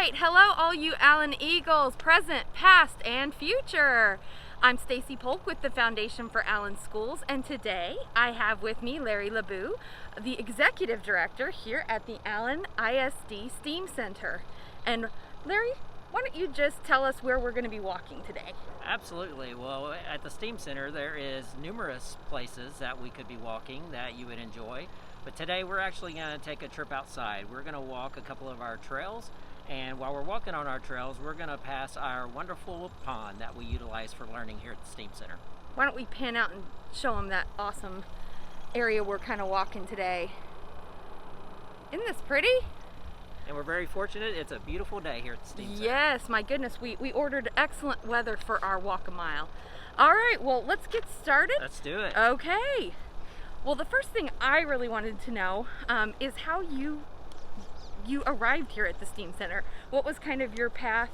right, hello all you Allen Eagles, present, past, and future. I'm Stacy Polk with the Foundation for Allen Schools, and today I have with me Larry Labue, the Executive Director here at the Allen ISD STEAM Center. And Larry, why don't you just tell us where we're going to be walking today? Absolutely. Well, at the STEAM Center there is numerous places that we could be walking that you would enjoy. But today we're actually going to take a trip outside. We're going to walk a couple of our trails, and while we're walking on our trails, we're going to pass our wonderful pond that we utilize for learning here at the STEAM Center. Why don't we pan out and show them that awesome area we're kind of walking today. Isn't this pretty? And we're very fortunate. It's a beautiful day here at the STEAM Center. Yes, my goodness, we ordered excellent weather for our walk a mile. All right, well, let's get started. Let's do it. Okay. Well, the first thing I really wanted to know is how you arrived here at the STEAM Center. What was kind of your path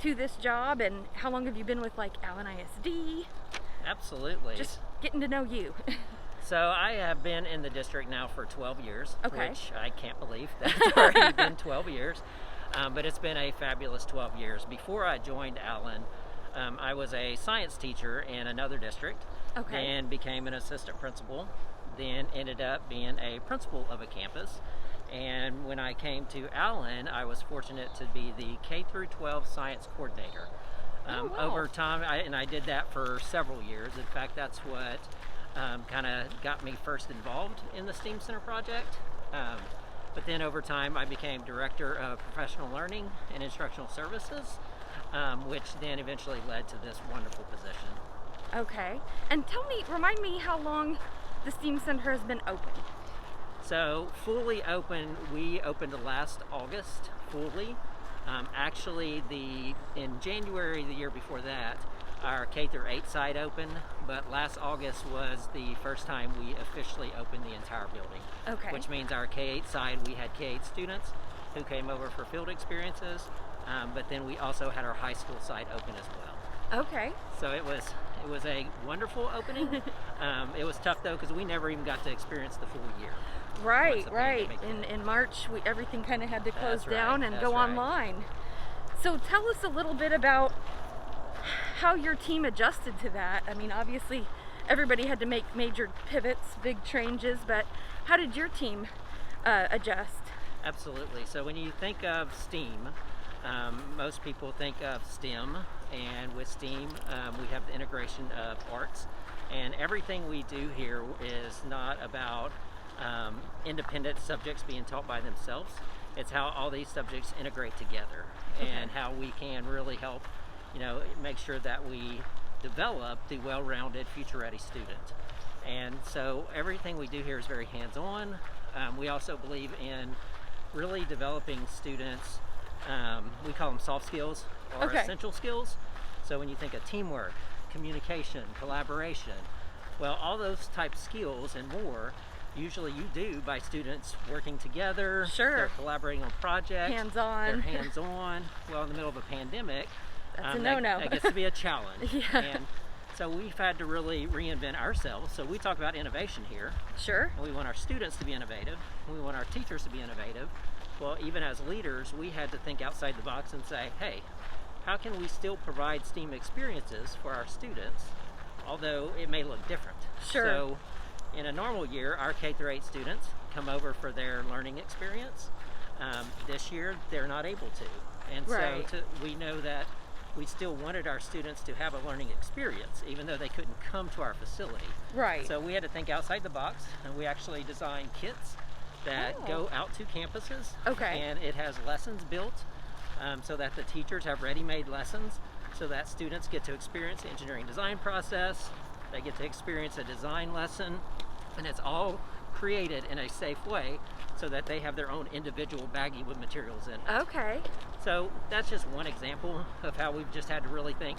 to this job, and how long have you been with like Allen ISD? Absolutely. Just getting to know you. So I have been in the district now for 12 years, Okay. which I can't believe that's already been 12 years. But it's been a fabulous 12 years. Before I joined Allen, I was a science teacher in another district, Okay. and became an assistant principal, then ended up being a principal of a campus. And when I came to Allen, I was fortunate to be the K through 12 science coordinator. Oh, wow. Over time, I did that for several years. In fact, that's what kind of got me first involved in the STEAM Center project. But then over time, I became Director of Professional Learning and Instructional Services, which then eventually led to this wonderful position. Okay. And remind me how long the STEAM Center has been open. So fully open, we opened last August fully. Actually, in January the year before that, our K through 8 side opened, but last August was the first time we officially opened the entire building. Okay. Which means our K8 side, we had K8 students who came over for field experiences, but then we also had our high school side open as well. Okay. So it was a wonderful opening. It was tough though, because we never even got to experience the full year. Right. pandemic In March, everything kind of had to close That's right, down and that's go right. online. So tell us a little bit about how your team adjusted to that. I mean, obviously, everybody had to make major pivots, big changes, but how did your team adjust? Absolutely. So when you think of STEAM, most people think of STEM, and with STEAM, we have the integration of arts, and everything we do here is not about independent subjects being taught by themselves. It's how all these subjects integrate together, and how we can really help, make sure that we develop the well-rounded, future-ready student. And so everything we do here is very hands-on. We also believe in really developing students. We call them soft skills or Okay. essential skills. So when you think of teamwork, communication, collaboration, well, all those type skills and more, usually you do by students working together. Sure. They're collaborating on projects. Hands-on. They're hands-on. Well, in the middle of a pandemic, That's a no-no. that gets to be a challenge. Yeah. And so we've had to really reinvent ourselves. So we talk about innovation here. Sure. And we want our students to be innovative. We want our teachers to be innovative. Well, even as leaders, we had to think outside the box and say, hey, how can we still provide STEAM experiences for our students, although it may look different? Sure. So in a normal year, our K through 8 students come over for their learning experience. This year, they're not able to. And Right. so we know that we still wanted our students to have a learning experience, even though they couldn't come to our facility. Right. So we had to think outside the box, and we actually designed kits that Oh. go out to campuses. Okay. And it has lessons built so that the teachers have ready-made lessons, so that students get to experience the engineering design process, they get to experience a design lesson, and it's all created in a safe way so that they have their own individual baggie with materials in it. Okay. So that's just one example of how we've just had to really think,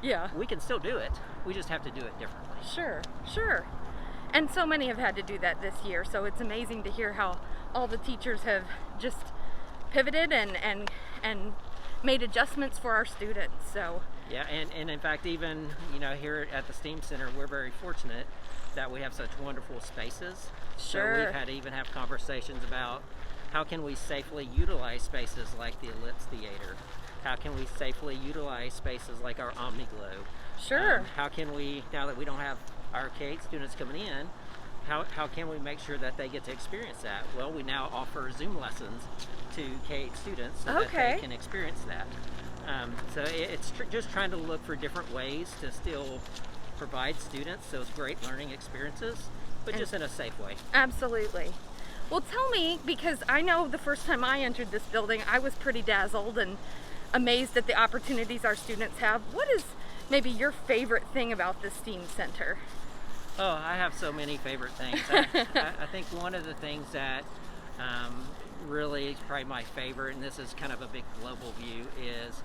Yeah. we can still do it, we just have to do it differently. Sure. And so many have had to do that this year, so it's amazing to hear how all the teachers have just pivoted and made adjustments for our students. So Yeah, and in fact, even here at the STEAM Center, we're very fortunate that we have such wonderful spaces. Sure. So we've had to even have conversations about how can we safely utilize spaces like the Ellipse Theater? How can we safely utilize spaces like our Omniglobe? Sure. How can we, now that we don't have our K-8 students coming in, how can we make sure that they get to experience that? Well, we now offer Zoom lessons to K-8 students so that they can experience that. So it's just trying to look for different ways to still provide students those great learning experiences, but just in a safe way. Absolutely. Well, tell me, because I know the first time I entered this building, I was pretty dazzled and amazed at the opportunities our students have. What is maybe your favorite thing about the STEAM Center? Oh, I have so many favorite things. I think one of the things that really is probably my favorite, and this is kind of a big global view, is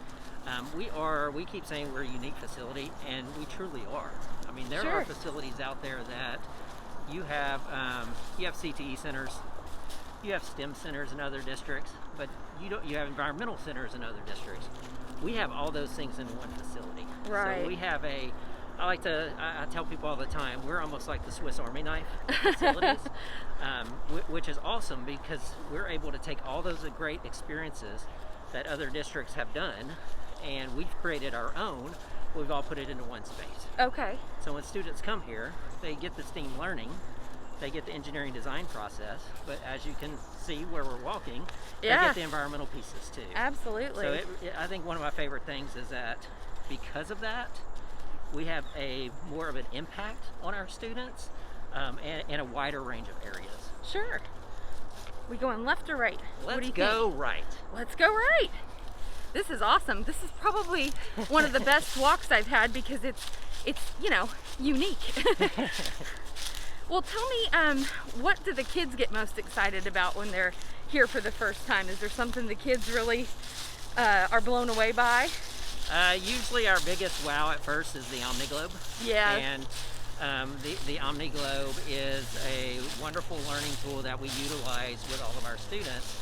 we keep saying we're a unique facility, and we truly are. I mean, there are facilities out there that you have CTE centers, you have STEM centers in other districts, but you have environmental centers in other districts. We have all those things in one facility. Right. So we have I tell people all the time, we're almost like the Swiss Army knife facilities, which is awesome because we're able to take all those great experiences that other districts have done, and we've created our own. We've all put it into one space. Okay. So when students come here, they get the STEAM learning, they get the engineering design process, but as you can see where we're walking, they get the environmental pieces too. Absolutely. So I think one of my favorite things is that because of that, we have more of an impact on our students in a wider range of areas. Sure. We going left or right? Let's go right. Let's go right. This is awesome. This is probably one of the best walks I've had because it's unique. Well, tell me, what do the kids get most excited about when they're here for the first time? Is there something the kids really are blown away by? Usually our biggest wow at first is the Omniglobe. Yeah. And the Omniglobe is a wonderful learning tool that we utilize with all of our students,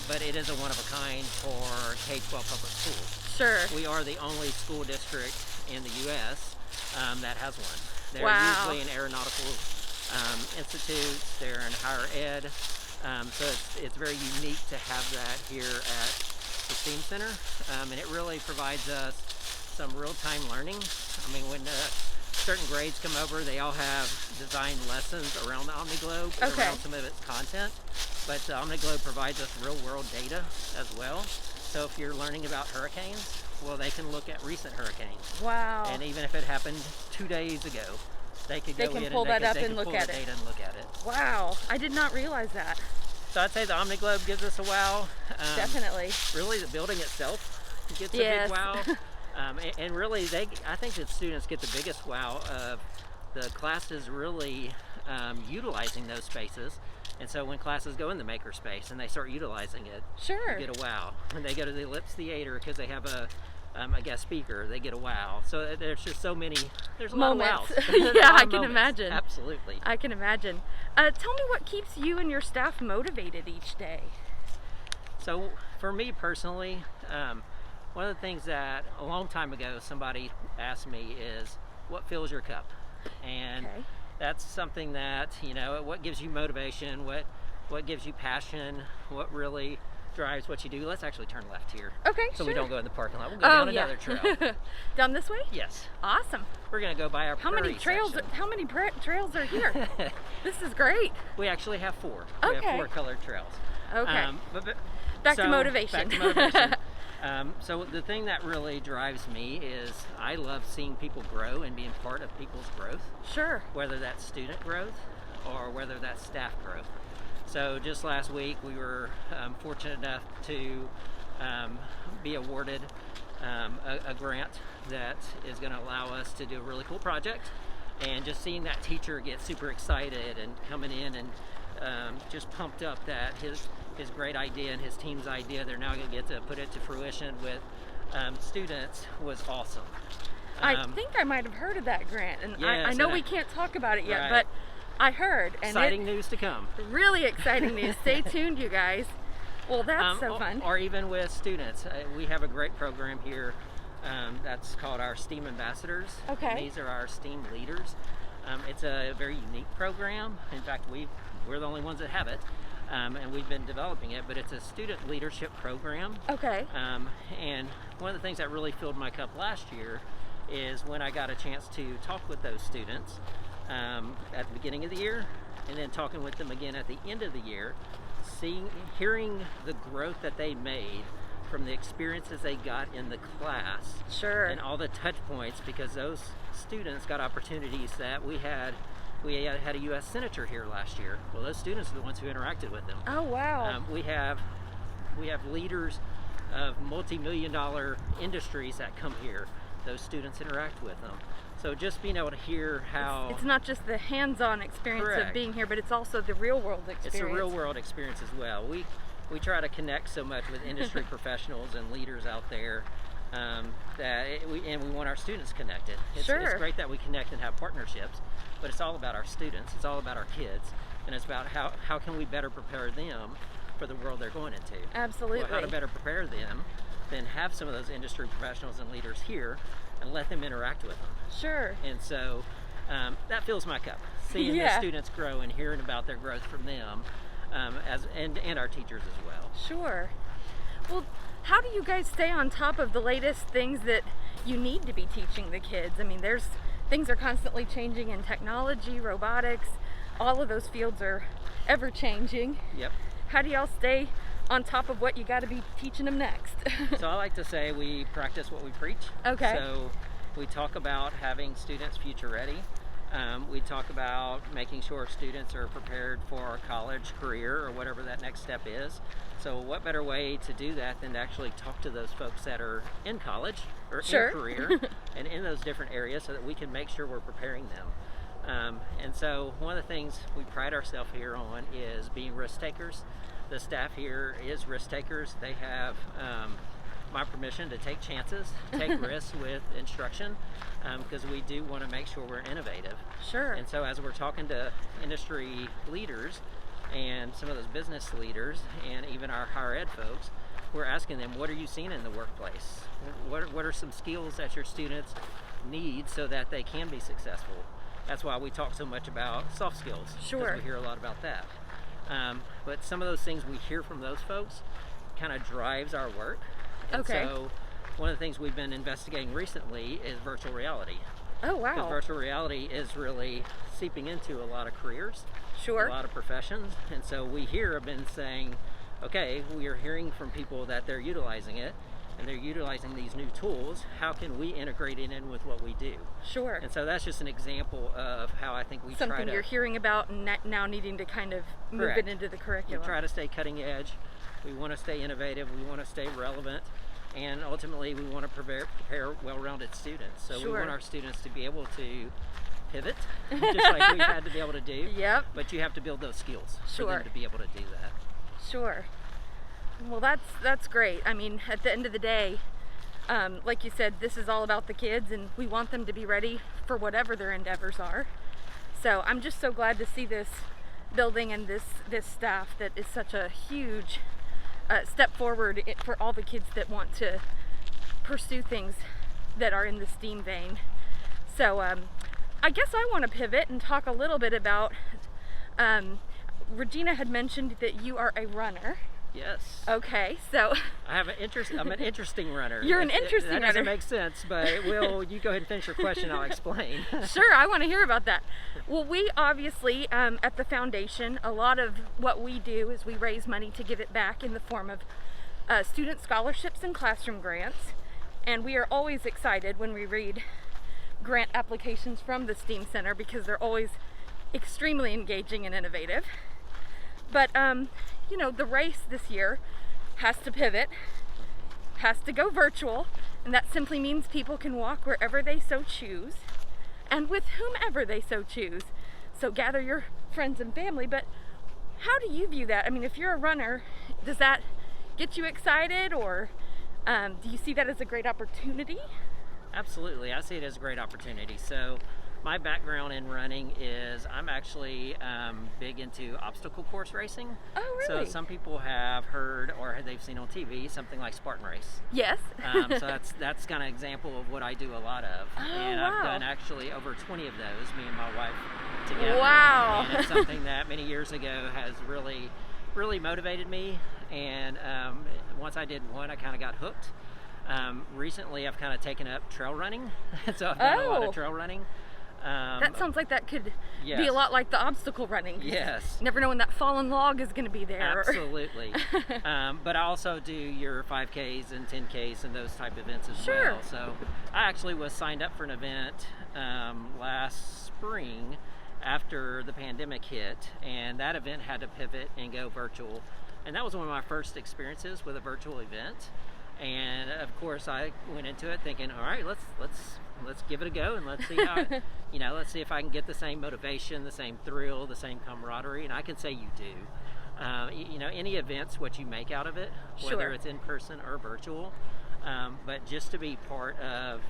but it is a one-of-a-kind for K-12 public schools. Sure. We are the only school district in the U.S. That has one. They're usually in aeronautical institutes, they're in higher ed, so it's very unique to have that here at the STEAM Center, and it really provides us some real-time learning. I mean, when certain grades come over, they all have designed lessons around the Omniglobe, around some of its content, but the Omniglobe provides us real-world data as well. So if you're learning about hurricanes, well, they can look at recent hurricanes. Wow. And even if it happened 2 days ago, they could go in pull and that up they and can look pull at the it. data and look at it. Wow, I did not realize that. So I'd say the Omniglobe gives us a wow. Definitely. Really, the building itself gets a big wow. And really, I think that students get the biggest wow of the classes really utilizing those spaces. And so when classes go in the makerspace and they start utilizing it, sure, you get a wow. When they go to the Ellipse Theater because they have a guest speaker, they get a wow. So there's just so many, there's a moments. lot of wows. Yeah, I can imagine. Absolutely. I can imagine. Tell me what keeps you and your staff motivated each day. So for me personally, one of the things that a long time ago somebody asked me is, what fills your cup? And that's something that, what gives you motivation, what gives you passion, what really drives what you do. Let's actually turn left here. Okay, so sure. we don't go in the parking lot. We'll go down another trail. Down this way? Yes. Awesome. We're going to go by our How many trails are here? This is great. We actually have 4. Okay. We have 4 colored trails. Okay. Back to motivation. Back to motivation. So the thing that really drives me is I love seeing people grow and being part of people's growth. Sure. Whether that's student growth or whether that's staff growth. So just last week we were fortunate enough to be awarded a grant that is going to allow us to do a really cool project, and just seeing that teacher get super excited and coming in and just pumped up that his great idea and his team's idea, they're now going to get to put it to fruition with students, was awesome. I think I might have heard of that grant, and yes, I know we can't talk about it yet, but I heard. And exciting news to come. Really exciting news. Stay tuned, you guys. Well, that's so fun. Or even with students. We have a great program here that's called our STEAM Ambassadors. Okay. And these are our STEAM leaders. It's a very unique program. In fact, we're the only ones that have it. and we've been developing it, but it's a student leadership program. Okay. And one of the things that really filled my cup last year is when I got a chance to talk with those students at the beginning of the year, and then talking with them again at the end of the year, hearing the growth that they made from the experiences they got in the class. Sure. And all the touch points, because those students got opportunities that we had a U.S. Senator here last year. Well, those students are the ones who interacted with them. Oh, wow. We have leaders of multi-million-dollar industries that come here. Those students interact with them. So just being able to hear how... It's not just the hands-on experience of being here, but it's also the real-world experience. It's a real-world experience as well. We try to connect so much with industry professionals and leaders out there we want our students connected. It's great that we connect and have partnerships, but it's all about our students. It's all about our kids, and it's about how can we better prepare them for the world they're going into. Absolutely. Well, how to better prepare them than have some of those industry professionals and leaders here and let them interact with them. Sure. And so that fills my cup, seeing the students grow and hearing about their growth from them, and our teachers as well. Sure. Well, how do you guys stay on top of the latest things that you need to be teaching the kids? I mean, things are constantly changing in technology, robotics, all of those fields are ever changing. Yep. How do y'all stay on top of what you got to be teaching them next? So I like to say we practice what we preach. Okay. So we talk about having students future ready. We talk about making sure students are prepared for a college career or whatever that next step is. So what better way to do that than to actually talk to those folks that are in college or in career and in those different areas, so that we can make sure we're preparing them. And so one of the things we pride ourselves here on is being risk takers. The staff here is risk takers. They have my permission to take chances, take risks with instruction, because we do want to make sure we're innovative. Sure. And so as we're talking to industry leaders and some of those business leaders and even our higher ed folks, we're asking them, what are you seeing in the workplace? What are some skills that your students need so that they can be successful? That's why we talk so much about soft skills. Sure. Because we hear a lot about that. But some of those things we hear from those folks kind of drives our work. And so one of the things we've been investigating recently is virtual reality. Oh, wow. Because virtual reality is really seeping into a lot of careers, a lot of professions. And so we here have been saying, okay, we are hearing from people that they're utilizing it, and they're utilizing these new tools. How can we integrate it in with what we do? Sure. And so that's just an example of how I think we try to... Something you're hearing about and now needing to kind of move it into the curriculum. We try to stay cutting edge. We want to stay innovative. We want to stay relevant. And ultimately, we want to prepare well-rounded students. So we want our students to be able to pivot, just like we've had to be able to do. Yep. But you have to build those skills for them to be able to do that. Sure. Well, that's great. I mean, at the end of the day, like you said, this is all about the kids, and we want them to be ready for whatever their endeavors are. So I'm just so glad to see this building and this staff that is such a huge step forward for all the kids that want to pursue things that are in the STEAM vein. So I guess I want to pivot and talk a little bit about, Regina had mentioned that you are a runner. Yes. Okay, so I'm an interesting runner. You're an interesting runner. That doesn't make sense, but you go ahead and finish your question, I'll explain. Sure, I want to hear about that. Well, we obviously, at the foundation, a lot of what we do is we raise money to give it back in the form of student scholarships and classroom grants. And we are always excited when we read grant applications from the STEAM Center, because they're always extremely engaging and innovative. But you know, the race this year has to pivot, has to go virtual, and that simply means people can walk wherever they so choose and with whomever they so choose. So gather your friends and family. But how do you view that? I mean, if you're a runner, does that get you excited, or do you see that as a great opportunity? Absolutely, I see it as a great opportunity. So my background in running is I'm actually big into obstacle course racing. Oh, really? So some people have heard or they've seen on TV something like Spartan Race. Yes. So that's kind of example of what I do a lot of. Oh, and wow. I've done actually over 20 of those, me and my wife together. Wow. And it's something that many years ago has really really motivated me, and once I did one, I kind of got hooked. Recently, I've kind of taken up trail running, so I've done a lot of trail running. That sounds like that could Yes. be a lot like the obstacle running. Yes. You never know when that fallen log is going to be there. Absolutely. But I also do your 5Ks and 10Ks and those type events as Sure. well. So I actually was signed up for an event last spring after the pandemic hit, and that event had to pivot and go virtual. And that was one of my first experiences with a virtual event. And of course, I went into it thinking, all right, let's give it a go, and let's see how, let's see if I can get the same motivation, the same thrill, the same camaraderie. And I can say you do. Any event's what you make out of it, whether Sure. it's in person or virtual. But just to be part of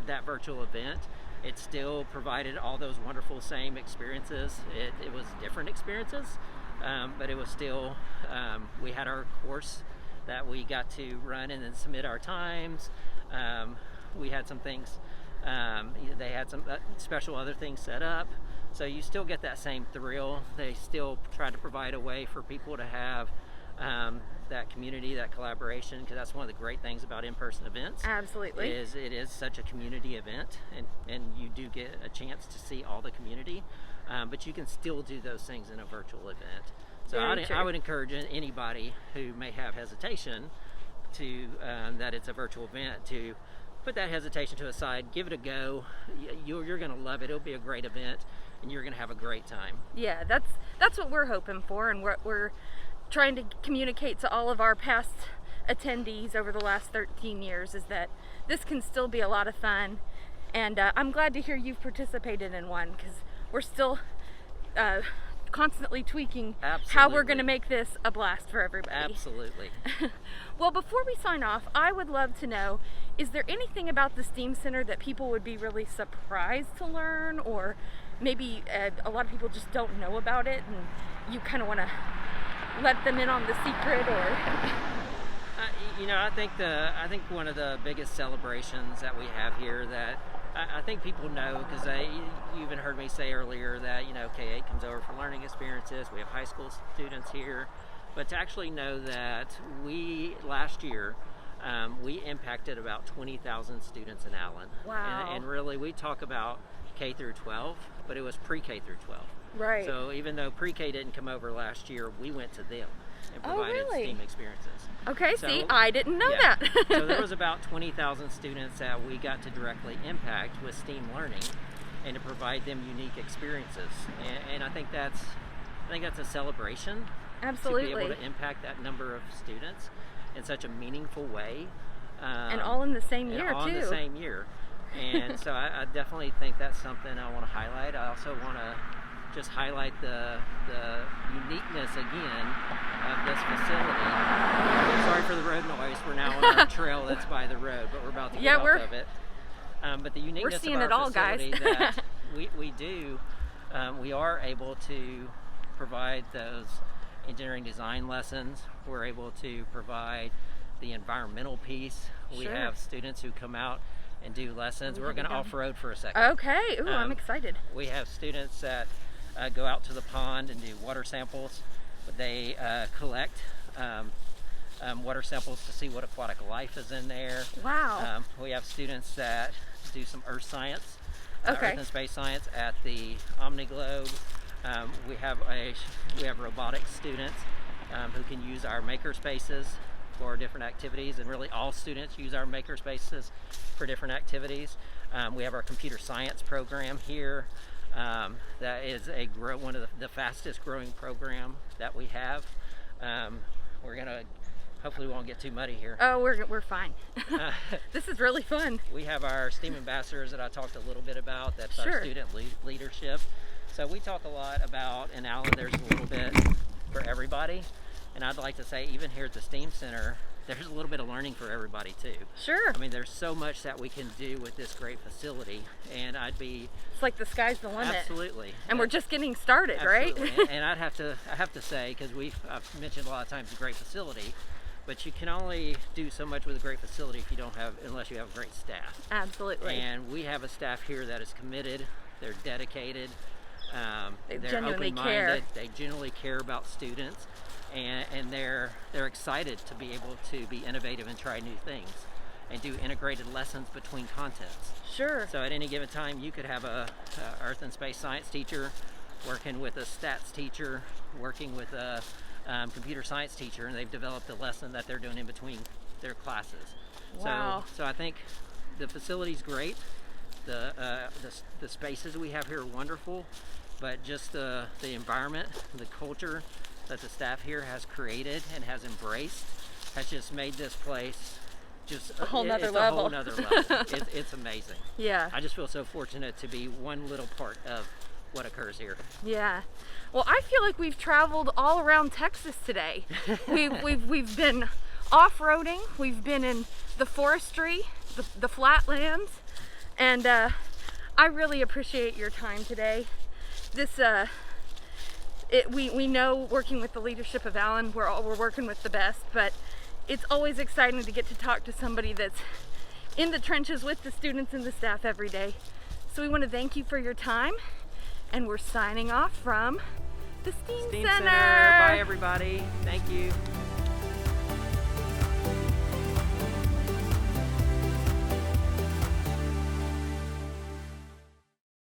that virtual event, it still provided all those wonderful same experiences. It was different experiences, but it was still, we had our course that we got to run and then submit our times. We had some things, they had some special other things set up. So you still get that same thrill. They still try to provide a way for people to have that community, that collaboration, because that's one of the great things about in-person events. Absolutely. It is such a community event, and you do get a chance to see all the community, but you can still do those things in a virtual event. So I would encourage anybody who may have hesitation to that it's a virtual event to put that hesitation to the side, give it a go. You're going to love it. It'll be a great event, and you're going to have a great time. Yeah, that's what we're hoping for, and what we're trying to communicate to all of our past attendees over the last 13 years is that this can still be a lot of fun. And I'm glad to hear you've participated in one, because we're still constantly tweaking how we're going to make this a blast for everybody. Absolutely. Well, before we sign off, I would love to know, is there anything about the STEAM Center that people would be really surprised to learn, or maybe a lot of people just don't know about it and you kind of want to let them in on the secret? Or I think one of the biggest celebrations that we have here that I think people know, because you even heard me say earlier that K-8 comes over for learning experiences. We have high school students here, but to actually know that last year we impacted about 20,000 students in Allen. Wow. And really, we talk about K through 12, but it was pre-K through 12. Right. So even though pre-K didn't come over last year, we went to them and provided STEAM experiences. Okay, So, see, I didn't know yeah. that. So there was about 20,000 students that we got to directly impact with STEAM learning, and to provide them unique experiences. And I think that's a celebration. Absolutely. To be able to impact that number of students in such a meaningful way. And all in the same year, all too. in the same year. And so I definitely think that's something I want to highlight. I also want to just highlight the uniqueness again of this facility. Sorry for the road noise. We're now on our trail that's by the road, but we're about to get off of it. But the uniqueness seeing of our it all, facility guys. that we are able to provide those engineering design lessons. We're able to provide the environmental piece. We Sure. have students who come out and do lessons. We're going to off-road for a second. Okay. Ooh, I'm excited. We have students that go out to the pond and do water samples. They collect water samples to see what aquatic life is in there. Wow. We have students that do some earth science, Okay. earth and space science at the Omniglobe. We have robotics students who can use our maker spaces for different activities, and really all students use our maker spaces for different activities. We have our computer science program here. That is one of the fastest growing program that we have. Hopefully we won't get too muddy here. Oh, we're fine. This is really fun. We have our STEAM ambassadors that I talked a little bit about. That's Sure. our student leadership. So we talk a lot about, in Allen there's a little bit for everybody. And I'd like to say, even here at the STEAM Center, there's a little bit of learning for everybody too. Sure. I mean, there's so much that we can do with this great facility, and It's like the sky's the limit. absolutely. And we're just getting started, Absolutely. right? And I have to say, because I've mentioned a lot of times a great facility, but you can only do so much with a great facility unless you have great staff. Absolutely. And we have a staff here that is committed. They're dedicated. They They're genuinely open-minded. care. They genuinely care about students. and they're excited to be able to be innovative and try new things and do integrated lessons between contents. Sure. So at any given time, you could have a earth and space science teacher working with a stats teacher, working with a computer science teacher, and they've developed a lesson that they're doing in between their classes. Wow. So I think the facility's great. The spaces we have here are wonderful, but just the environment, the culture that the staff here has created and has embraced has just made this place just a whole nother it's level. A whole nother level. It's amazing. Yeah. I just feel so fortunate to be one little part of what occurs here. Yeah. Well, I feel like we've traveled all around Texas today. We've been off-roading, we've been in the forestry, the flatlands, and I really appreciate your time today. This we know working with the leadership of Allen, we're working with the best, but it's always exciting to get to talk to somebody that's in the trenches with the students and the staff every day. So we want to thank you for your time, and we're signing off from the STEAM Center. Bye everybody. Thank you.